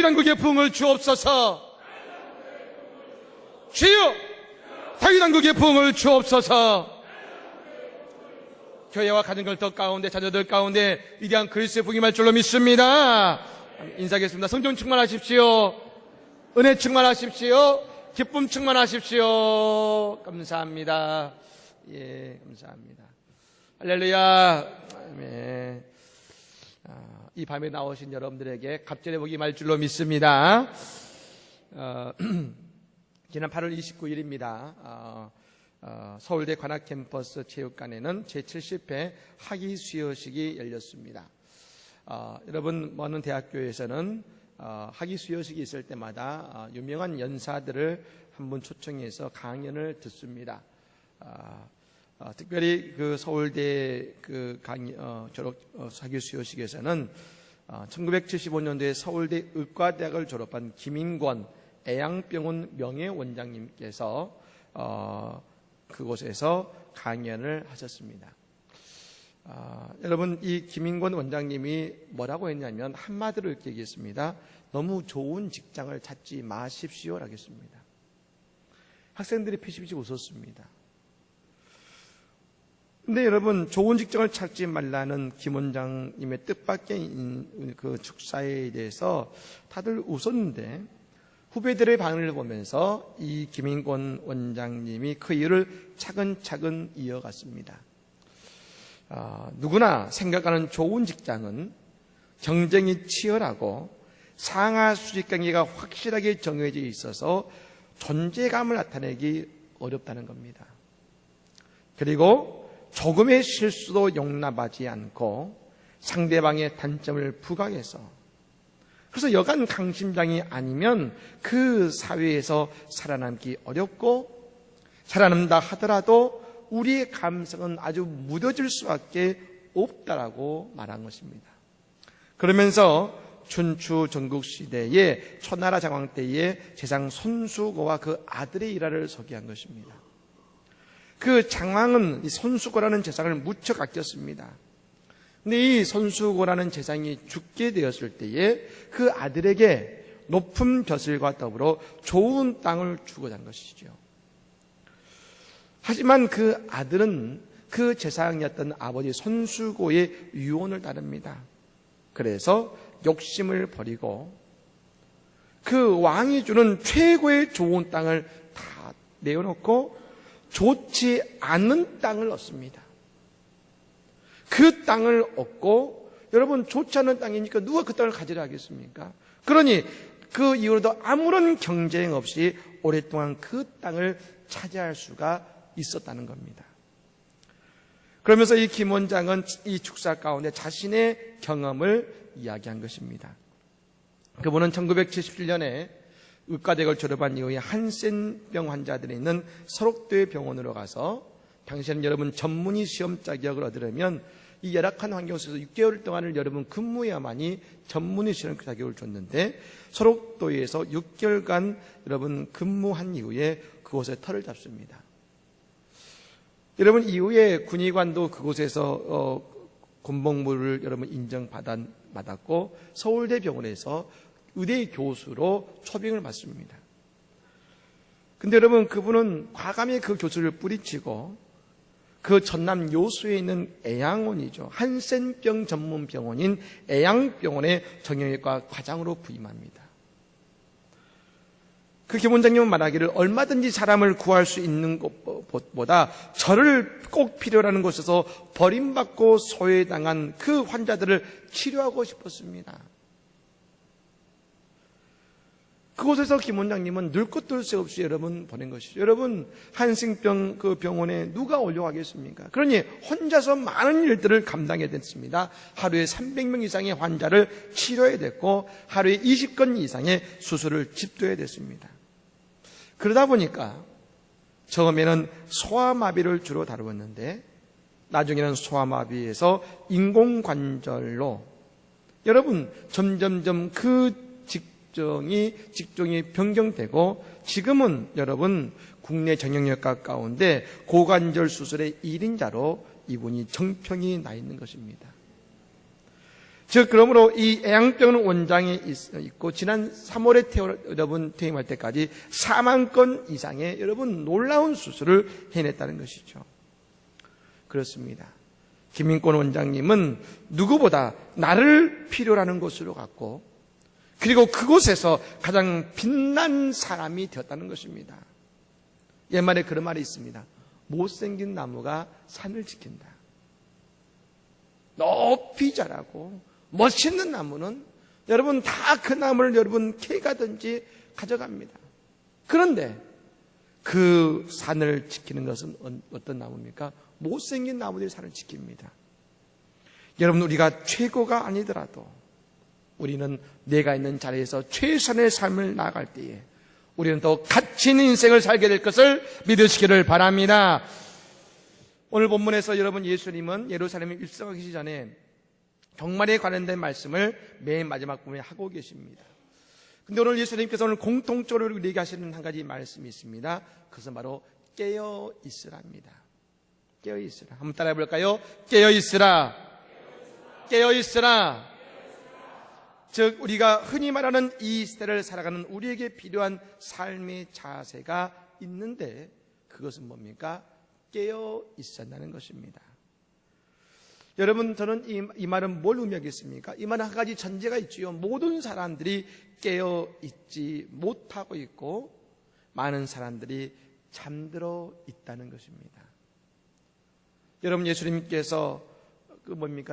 다윗왕국의 부흥을 주옵소서. 주여, 다윗왕국의 부흥을 주옵소서. 교회와 가정들 가운데, 자녀들 가운데 위대한 그리스도의 부흥이 말 줄로 믿습니다. 인사하겠습니다. 성령 충만하십시오. 은혜 충만하십시오. 기쁨 충만하십시오. 감사합니다. 예, 감사합니다. 할렐루야. 아멘. 이 밤에 나오신 여러분들에게 갑절의 복이 말 줄로 믿습니다. 지난 8월 29일입니다. 서울대 관악캠퍼스 체육관에는 제70회 학위 수여식이 열렸습니다. 여러분, 많은 대학교에서는 학위 수여식이 있을 때마다 유명한 연사들을 한 분 초청해서 강연을 듣습니다. 특별히 그 서울대 그 졸업 학위 수여식에서는 1975년도에 서울대 의과대학을 졸업한 김인권 애양병원 명예원장님께서 그곳에서 강연을 하셨습니다. 여러분, 이 김인권 원장님이 뭐라고 했냐면 한마디로 이렇게 얘기했습니다. 너무 좋은 직장을 찾지 마십시오라고 했습니다. 학생들이 피식피식 웃었습니다. 근데 여러분, 좋은 직장을 찾지 말라는 김 원장님의 뜻밖의 그 축사에 대해서 다들 웃었는데, 후배들의 반응을 보면서 이 김인권 원장님이 그 이유를 차근차근 이어갔습니다. 누구나 생각하는 좋은 직장은 경쟁이 치열하고 상하 수직 관계가 확실하게 정해져 있어서 존재감을 나타내기 어렵다는 겁니다. 그리고 조금의 실수도 용납하지 않고 상대방의 단점을 부각해서, 그래서 여간 강심장이 아니면 그 사회에서 살아남기 어렵고, 살아남다 하더라도 우리의 감성은 아주 무뎌질 수밖에 없다라고 말한 것입니다. 그러면서 춘추 전국시대의 초나라 장왕 때의 재상 손수고와 그 아들의 일화를 소개한 것입니다. 그 장왕은 이 손수고라는 재상을 무척 아꼈습니다. 근데 이 손수고라는 재상이 죽게 되었을 때에 그 아들에게 높은 벼슬과 더불어 좋은 땅을 주고자 한 것이죠. 하지만 그 아들은 그 재상이었던 아버지 손수고의 유언을 따릅니다. 그래서 욕심을 버리고 그 왕이 주는 최고의 좋은 땅을 다 내어놓고 좋지 않은 땅을 얻습니다. 그 땅을 얻고, 여러분, 좋지 않은 땅이니까 누가 그 땅을 가지려 하겠습니까? 그러니 그 이후로도 아무런 경쟁 없이 오랫동안 그 땅을 차지할 수가 있었다는 겁니다. 그러면서 이 김 원장은 이 축사 가운데 자신의 경험을 이야기한 것입니다. 그분은 1977년에 의과대학을 졸업한 이후에 한센병 환자들이 있는 설옥도의 병원으로 가서, 당시에는 여러분 전문의 시험 자격을 얻으려면 이 열악한 환경 속에서 6개월 동안을 여러분 근무해야만이 전문의 시험 자격을 줬는데, 설옥도에서 6개월간 여러분 근무한 이후에 그곳에 터를 잡습니다. 여러분, 이후에 군의관도 그곳에서 군복무를 여러분 인정받았고 서울대 병원에서 의대 교수로 초빙을 받습니다. 근데 여러분, 그분은 과감히 그 교수를 뿌리치고 그 전남 요수에 있는 애양원이죠, 한센병 전문 병원인 애양병원의 정형외과 과장으로 부임합니다. 그 김 원장님은 말하기를, 얼마든지 사람을 구할 수 있는 것보다 저를 꼭 필요로 하는 곳에서 버림받고 소외당한 그 환자들을 치료하고 싶었습니다. 그곳에서 김 원장님은 늘 것도 새 없이 여러분 보낸 것이죠. 여러분, 한센병 그 병원에 누가 올려가겠습니까? 그러니 혼자서 많은 일들을 감당해야 됐습니다. 하루에 300명 이상의 환자를 치료해야 됐고 하루에 20건 이상의 수술을 집도해야 됐습니다. 그러다 보니까 처음에는 소아마비를 주로 다루었는데 나중에는 소아마비에서 인공관절로, 여러분, 점점점 그 직종이 변경되고 지금은 여러분 국내 정형외과 가운데 고관절 수술의 1인자로 이분이 정평이 나 있는 것입니다. 즉 그러므로 이 애양병원 원장에 있고 지난 3월에 여러분 퇴임할 때까지 4만 건 이상의 여러분 놀라운 수술을 해냈다는 것이죠. 그렇습니다. 김인권 원장님은 누구보다 나를 필요로 하는 곳으로 갔고, 그리고 그곳에서 가장 빛난 사람이 되었다는 것입니다. 옛말에 그런 말이 있습니다. 못생긴 나무가 산을 지킨다. 높이 자라고 멋있는 나무는 여러분 다 그 나무를 여러분 캐가든지 가져갑니다. 그런데 그 산을 지키는 것은 어떤 나무입니까? 못생긴 나무들이 산을 지킵니다. 여러분, 우리가 최고가 아니더라도 우리는 내가 있는 자리에서 최선의 삶을 나아갈 때에 우리는 더 가치 있는 인생을 살게 될 것을 믿으시기를 바랍니다. 오늘 본문에서 여러분, 예수님은 예루살렘에 입성하기 전에 종말에 관련된 말씀을 맨 마지막 부분에 하고 계십니다. 근데 오늘 예수님께서 오늘 공통적으로 우리에게 하시는 한 가지 말씀이 있습니다. 그것은 바로 깨어 있으라입니다. 깨어 있으라. 한번 따라해 볼까요? 깨어 있으라. 깨어 있으라. 즉 우리가 흔히 말하는 이 시대를 살아가는 우리에게 필요한 삶의 자세가 있는데, 그것은 뭡니까? 깨어 있었다는 것입니다. 여러분, 저는 이 말은 뭘 의미하겠습니까? 이 말은 한 가지 전제가 있지요. 모든 사람들이 깨어 있지 못하고 있고 많은 사람들이 잠들어 있다는 것입니다. 여러분, 예수님께서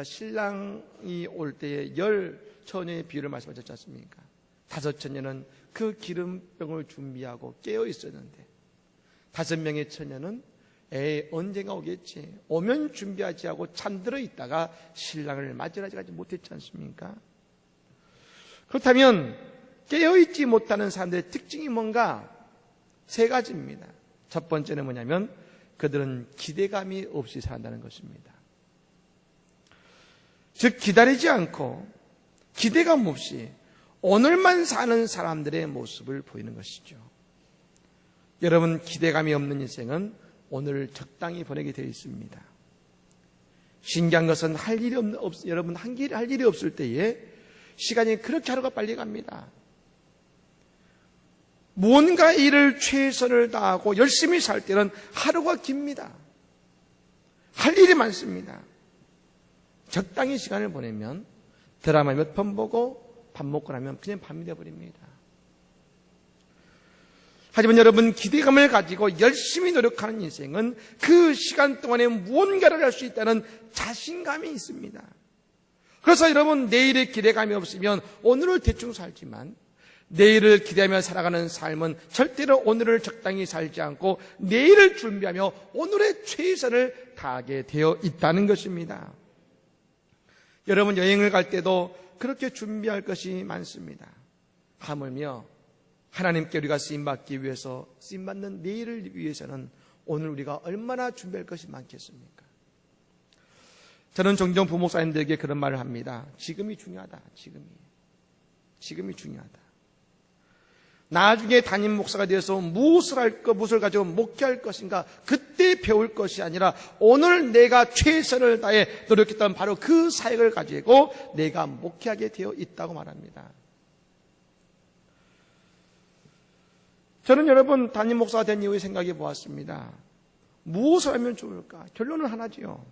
신랑이 올 때에 10처녀의 비유를 말씀하셨지 않습니까? 5처녀는 그 기름병을 준비하고 깨어 있었는데 5명의 처녀는 언젠가 오겠지, 오면 준비하지 하고 잠들어 있다가 신랑을 맞이하지 못했지 않습니까? 그렇다면 깨어있지 못하는 사람들의 특징이 뭔가? 3가지입니다. 첫 번째는 뭐냐면 그들은 기대감이 없이 산다는 것입니다. 즉 기다리지 않고 기대감 없이 오늘만 사는 사람들의 모습을 보이는 것이죠. 여러분, 기대감이 없는 인생은 오늘 적당히 보내게 되어 있습니다. 신기한 것은 여러분 할 일이 없을 때에 시간이 그렇게 하루가 빨리 갑니다. 뭔가 일을 최선을 다하고 열심히 살 때는 하루가 깁니다. 할 일이 많습니다. 적당히 시간을 보내면 드라마 몇 편 보고 밥 먹고 나면 그냥 밤이 되어버립니다. 하지만 여러분, 기대감을 가지고 열심히 노력하는 인생은 그 시간 동안에 무언가를 할 수 있다는 자신감이 있습니다. 그래서 여러분, 내일의 기대감이 없으면 오늘을 대충 살지만 내일을 기대하며 살아가는 삶은 절대로 오늘을 적당히 살지 않고 내일을 준비하며 오늘의 최선을 다하게 되어 있다는 것입니다. 여러분, 여행을 갈 때도 그렇게 준비할 것이 많습니다. 하물며 하나님께 우리가 쓰임받기 위해서, 쓰임받는 내일을 위해서는 오늘 우리가 얼마나 준비할 것이 많겠습니까? 저는 종종 부목사님들에게 그런 말을 합니다. 지금이 중요하다. 지금이 중요하다. 나중에 담임 목사가 되어서 무엇을 가지고 목회할 것인가, 그때 배울 것이 아니라 오늘 내가 최선을 다해 노력했던 바로 그 사역을 가지고 내가 목회하게 되어 있다고 말합니다. 저는 여러분, 담임 목사가 된 이후에 생각해 보았습니다. 무엇을 하면 좋을까? 결론은 하나지요.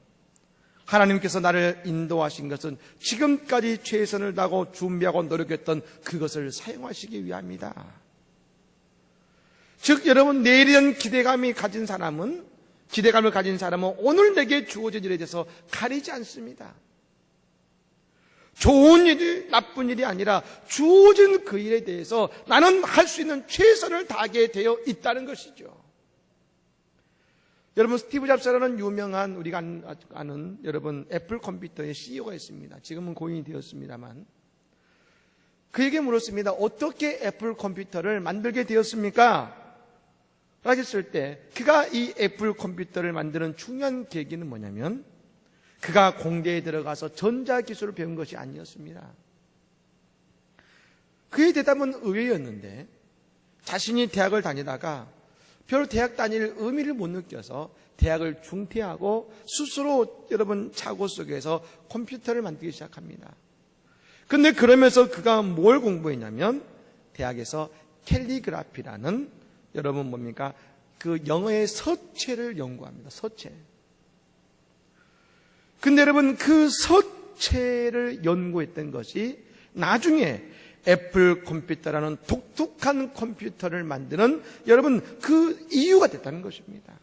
하나님께서 나를 인도하신 것은 지금까지 최선을 다하고 준비하고 노력했던 그것을 사용하시기 위함이다. 즉 여러분, 내일에 대한 기대감을 가진 사람은 오늘 내게 주어진 일에 대해서 가리지 않습니다. 좋은 일이 나쁜 일이 아니라 주어진 그 일에 대해서 나는 할 수 있는 최선을 다하게 되어 있다는 것이죠. 여러분, 스티브 잡스라는 유명한, 우리가 아는 여러분 애플 컴퓨터의 CEO가 있습니다. 지금은 고인이 되었습니다만, 그에게 물었습니다. 어떻게 애플 컴퓨터를 만들게 되었습니까? 라고 했을 때 그가 이 애플 컴퓨터를 만드는 중요한 계기는 뭐냐면 그가 공대에 들어가서 전자기술을 배운 것이 아니었습니다. 그의 대답은 의외였는데 자신이 대학을 다니다가 별 대학 다닐 의미를 못 느껴서 대학을 중퇴하고 스스로 여러분 착오 속에서 컴퓨터를 만들기 시작합니다. 근데 그러면서 그가 뭘 공부했냐면 대학에서 캘리그라피라는, 여러분 뭡니까? 그 영어의 서체를 연구합니다. 서체. 근데 여러분 그 서체를 연구했던 것이 나중에 애플 컴퓨터라는 독특한 컴퓨터를 만드는, 여러분 그 이유가 됐다는 것입니다.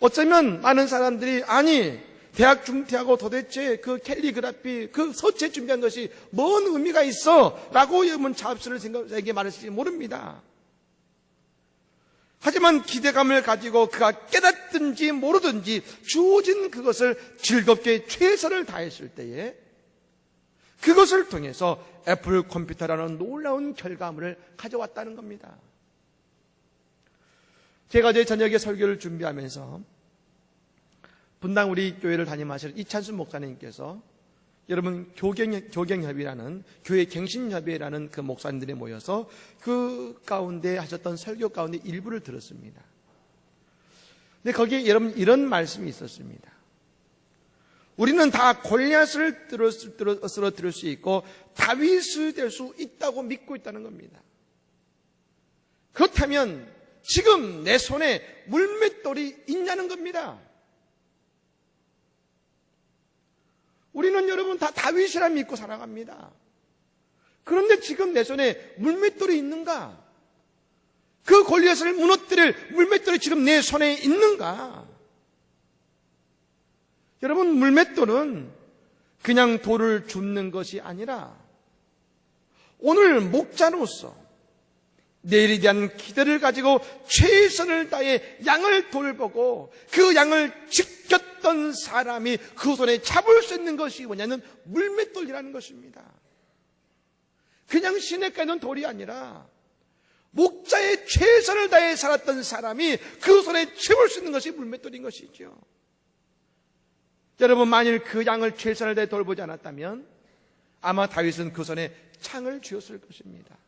어쩌면 많은 사람들이 아니 대학 중퇴하고 도대체 그 캘리그라피 그 서체 준비한 것이 뭔 의미가 있어? 라고 여러분 잡스를 생각에게 말했을지 모릅니다. 하지만 기대감을 가지고 그가 깨닫든지 모르든지 주어진 그것을 즐겁게 최선을 다했을 때에 그것을 통해서 애플 컴퓨터라는 놀라운 결과물을 가져왔다는 겁니다. 제가 어제 저녁에 설교를 준비하면서 분당 우리 교회를 담임하실 이찬수 목사님께서 여러분 교경협의라는 교회 갱신협의라는 그 목사님들이 모여서 그 가운데 하셨던 설교 가운데 일부를 들었습니다. 근데 거기에 여러분 이런 말씀이 있었습니다. 우리는 다 골리앗을 쓰러뜨릴 수 있고 다윗이 될 수 있다고 믿고 있다는 겁니다. 그렇다면 지금 내 손에 물맷돌이 있냐는 겁니다. 우리는 여러분 다 다윗이라 믿고 살아갑니다. 그런데 지금 내 손에 물맷돌이 있는가? 그 골리앗을 무너뜨릴 물맷돌이 지금 내 손에 있는가? 여러분 물맷돌은 그냥 돌을 줍는 것이 아니라 오늘 목자로서 내일에 대한 기대를 가지고 최선을 다해 양을 돌보고 그 양을 지켰던 사람이 그 손에 잡을 수 있는 것이 뭐냐면 물맷돌이라는 것입니다. 그냥 시냇가에 있는 돌이 아니라 목자의 최선을 다해 살았던 사람이 그 손에 채울 수 있는 것이 물맷돌인 것이죠. 여러분 만일 그 양을 최선을 다해 돌보지 않았다면 아마 다윗은 그 손에 창을 쥐었을 것입니다.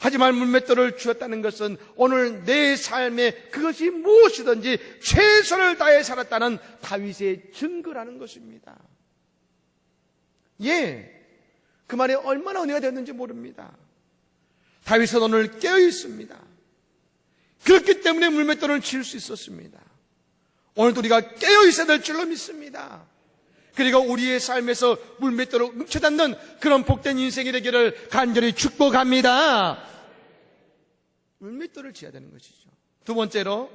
하지만 물맷돌을 주었다는 것은 오늘 내 삶에 그것이 무엇이든지 최선을 다해 살았다는 다윗의 증거라는 것입니다. 예, 그 말에 얼마나 은혜가 되었는지 모릅니다. 다윗은 오늘 깨어 있습니다. 그렇기 때문에 물맷돌을 칠 수 있었습니다. 오늘도 우리가 깨어 있어야 될 줄로 믿습니다. 그리고 우리의 삶에서 물맷돌을 뭉쳐닿는 그런 복된 인생이 되기를 간절히 축복합니다. 물맷돌을 지어야 되는 것이죠. 두 번째로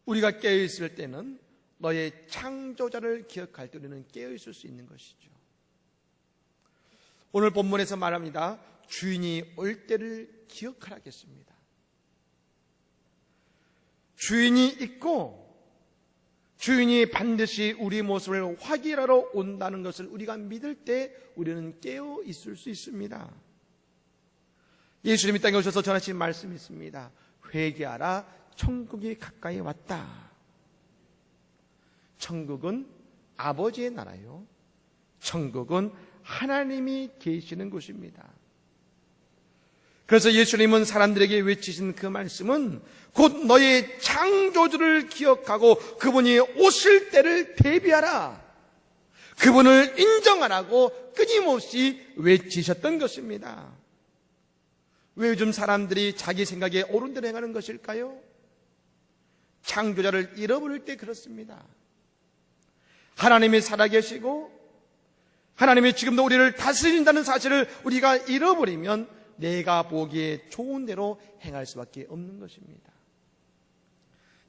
우리가 깨어있을 때는 너의 창조자를 기억할 때 우리는 깨어있을 수 있는 것이죠. 오늘 본문에서 말합니다. 주인이 올 때를 기억하라겠습니다. 주인이 있고 주인이 반드시 우리 모습을 확인하러 온다는 것을 우리가 믿을 때 우리는 깨어 있을 수 있습니다. 예수님이 땅에 오셔서 전하신 말씀이 있습니다. 회개하라, 천국이 가까이 왔다. 천국은 아버지의 나라요, 천국은 하나님이 계시는 곳입니다. 그래서 예수님은 사람들에게 외치신 그 말씀은 곧 너의 창조주를 기억하고 그분이 오실 때를 대비하라, 그분을 인정하라고 끊임없이 외치셨던 것입니다. 왜 요즘 사람들이 자기 생각에 옳은 대로 행하는 것일까요? 창조자를 잃어버릴 때 그렇습니다. 하나님이 살아계시고 하나님이 지금도 우리를 다스린다는 사실을 우리가 잃어버리면 내가 보기에 좋은 대로 행할 수밖에 없는 것입니다.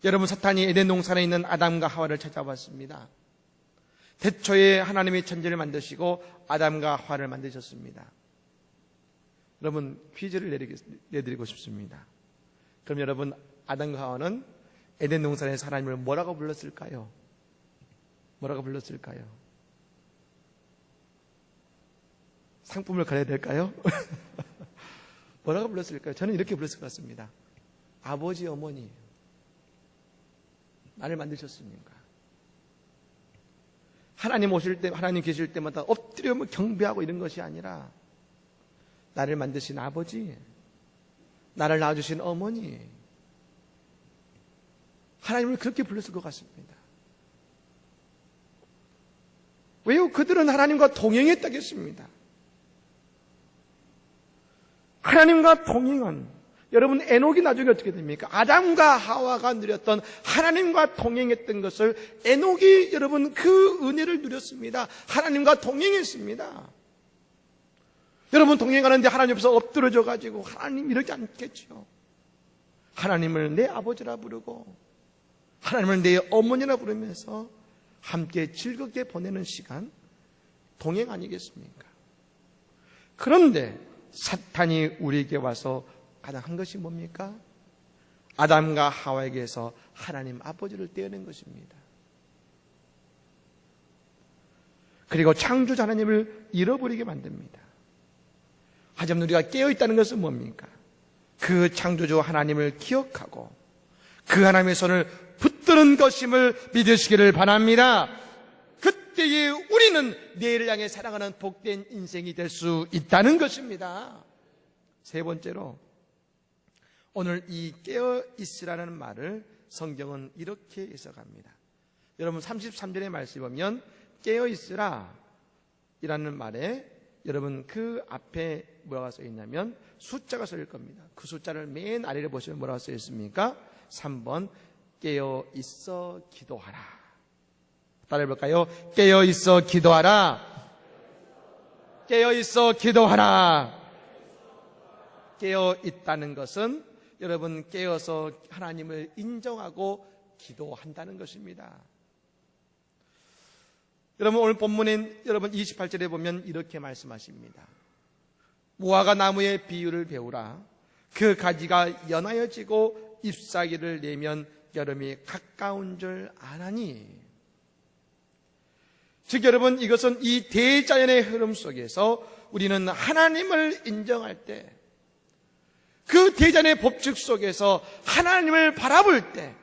여러분, 사탄이 에덴 동산에 있는 아담과 하와를 찾아왔습니다. 태초에 하나님이 천지를 만드시고 아담과 하와를 만드셨습니다. 여러분, 퀴즈를 내드리고 싶습니다. 그럼 여러분, 아담과 하와는 에덴 동산에서 하나님을 뭐라고 불렀을까요? 뭐라고 불렀을까요? 상품을 가려야 될까요? 뭐라고 불렀을까요? 저는 이렇게 불렀을 것 같습니다. 아버지, 어머니, 나를 만드셨습니까? 하나님 오실 때, 하나님 계실 때마다 엎드려 경배하고 이런 것이 아니라 나를 만드신 아버지, 나를 낳아주신 어머니, 하나님을 그렇게 불렀을 것 같습니다. 왜요? 그들은 하나님과 동행했다겠습니다. 하나님과 동행한, 여러분 에녹이 나중에 어떻게 됩니까? 아담과 하와가 누렸던 하나님과 동행했던 것을 에녹이 여러분 그 은혜를 누렸습니다. 하나님과 동행했습니다. 여러분 동행하는데 하나님 앞에서 엎드러져 가지고 하나님 이러지 않겠죠. 하나님을 내 아버지라 부르고 하나님을 내 어머니라 부르면서 함께 즐겁게 보내는 시간, 동행 아니겠습니까? 그런데 사탄이 우리에게 와서 가장 한 것이 뭡니까? 아담과 하와에게서 하나님 아버지를 떼어낸 것입니다. 그리고 창조자 하나님을 잃어버리게 만듭니다. 하지만 우리가 깨어있다는 것은 뭡니까? 그 창조주 하나님을 기억하고 그 하나님의 손을 붙드는 것임을 믿으시기를 바랍니다. 그때에 우리는 내일을 향해 살아가는 복된 인생이 될 수 있다는 것입니다. 세 번째로, 오늘 이 깨어있으라는 말을 성경은 이렇게 해석합니다. 여러분 33절의 말씀을 보면 깨어있으라 이라는 말에 여러분 그 앞에 뭐라고 써 있냐면 숫자가 써 있을 겁니다. 그 숫자를 맨 아래를 보시면 뭐라고 써 있습니까? 3번 깨어있어 기도하라. 따라해볼까요? 깨어있어 기도하라. 깨어있어 기도하라. 깨어있다는 것은 여러분 깨어서 하나님을 인정하고 기도한다는 것입니다. 여러분 오늘 본문인 여러분 28절에 보면 이렇게 말씀하십니다. 무화과 나무의 비유를 배우라. 그 가지가 연하여지고 잎사귀를 내면 여름이 가까운 줄 아나니. 즉 여러분 이것은 이 대자연의 흐름 속에서 우리는 하나님을 인정할 때, 그 대자연의 법칙 속에서 하나님을 바라볼 때,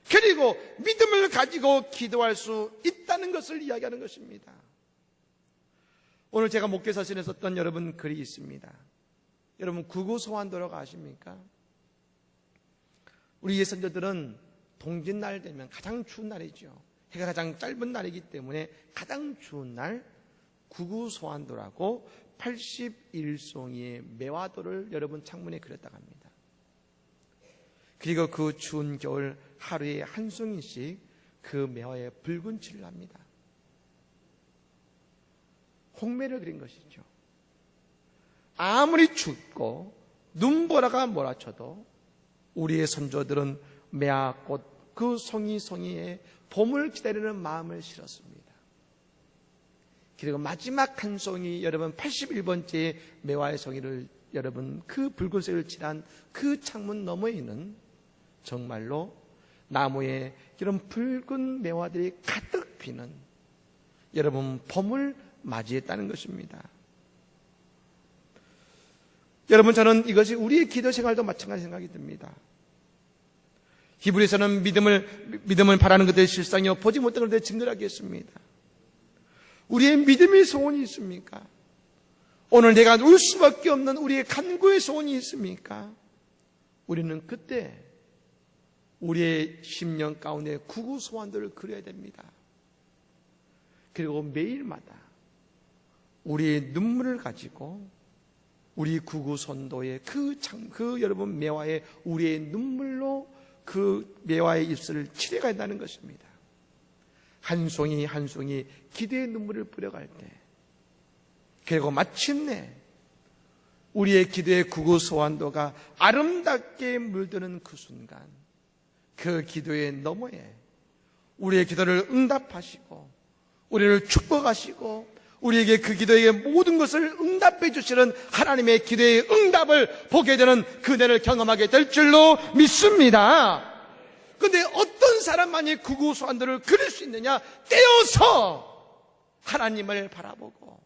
그리고 믿음을 가지고 기도할 수 있다는 것을 이야기하는 것입니다. 오늘 제가 목회사실에 썼던 여러분 글이 있습니다. 여러분 구구소환도라고 아십니까? 우리 예선자들은 동짓날 되면 가장 추운 날이죠. 해가 가장 짧은 날이기 때문에 가장 추운 날 구구소환도라고 81송이의 매화도를 여러분 창문에 그렸다고 합니다. 그리고 그 추운 겨울 하루에 한 송이씩 그 매화에 붉은 칠을 합니다. 홍매를 그린 것이죠. 아무리 춥고 눈보라가 몰아쳐도 우리의 선조들은 매화꽃 그 송이송이에 봄을 기다리는 마음을 실었습니다. 그리고 마지막 한 송이 여러분 81번째 매화의 송이를 여러분 그 붉은색을 칠한 그 창문 너머에는 정말로 나무에 이런 붉은 매화들이 가득 피는 여러분 봄을 맞이했다는 것입니다. 여러분 저는 이것이 우리의 기도 생활도 마찬가지 생각이 듭니다. 히브리서는 믿음을 바라는 것들의 실상이요 보지 못한 것들의 증거를 하겠습니다. 우리의 믿음의 소원이 있습니까? 오늘 내가 울 수밖에 없는 우리의 간구의 소원이 있습니까? 우리는 그때 우리의 심령 가운데 구구 소원들을 그려야 됩니다. 그리고 매일마다 우리의 눈물을 가지고 우리 구구 선도의 그 여러분 매화의 우리의 눈물로 그 매화의 입술을 칠해가야 한다는 것입니다. 한 송이 한 송이 기도의 눈물을 뿌려갈 때, 그리고 마침내 우리의 기도의 구구 소환도가 아름답게 물드는 그 순간, 그 기도의 너머에 우리의 기도를 응답하시고 우리를 축복하시고 우리에게 그 기도의 모든 것을 응답해 주시는 하나님의 기도의 응답을 보게 되는 그대를 경험하게 될 줄로 믿습니다. 그런데 어떤 사람만이 구구 소환들을 그릴 수 있느냐? 떼어서 하나님을 바라보고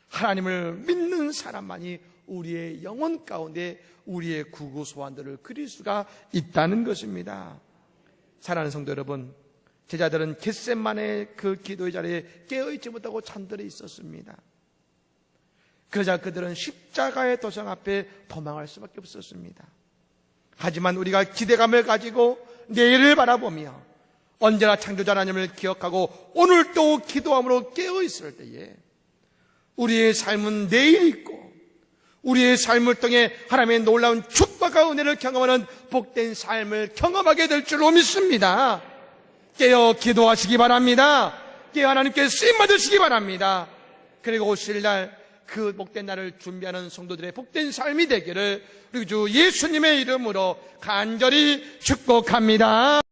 하나님을 믿는 사람만이 우리의 영혼 가운데 우리의 구구 소환들을 그릴 수가 있다는 것입니다. 사랑하는 성도 여러분, 제자들은 겟세마네 그 기도의 자리에 깨어있지 못하고 잠들어 있었습니다. 그러자 그들은 십자가의 도장 앞에 도망할 수밖에 없었습니다. 하지만 우리가 기대감을 가지고 내일을 바라보며 언제나 창조자 하나님을 기억하고 오늘도 기도함으로 깨어있을 때에 우리의 삶은 내일 있고 우리의 삶을 통해 하나님의 놀라운 축복과 은혜를 경험하는 복된 삶을 경험하게 될 줄로 믿습니다. 깨어 기도하시기 바랍니다. 깨어 하나님께 쓰임받으시기 바랍니다. 그리고 오실 날 그 복된 날을 준비하는 성도들의 복된 삶이 되기를 우리 주 예수님의 이름으로 간절히 축복합니다.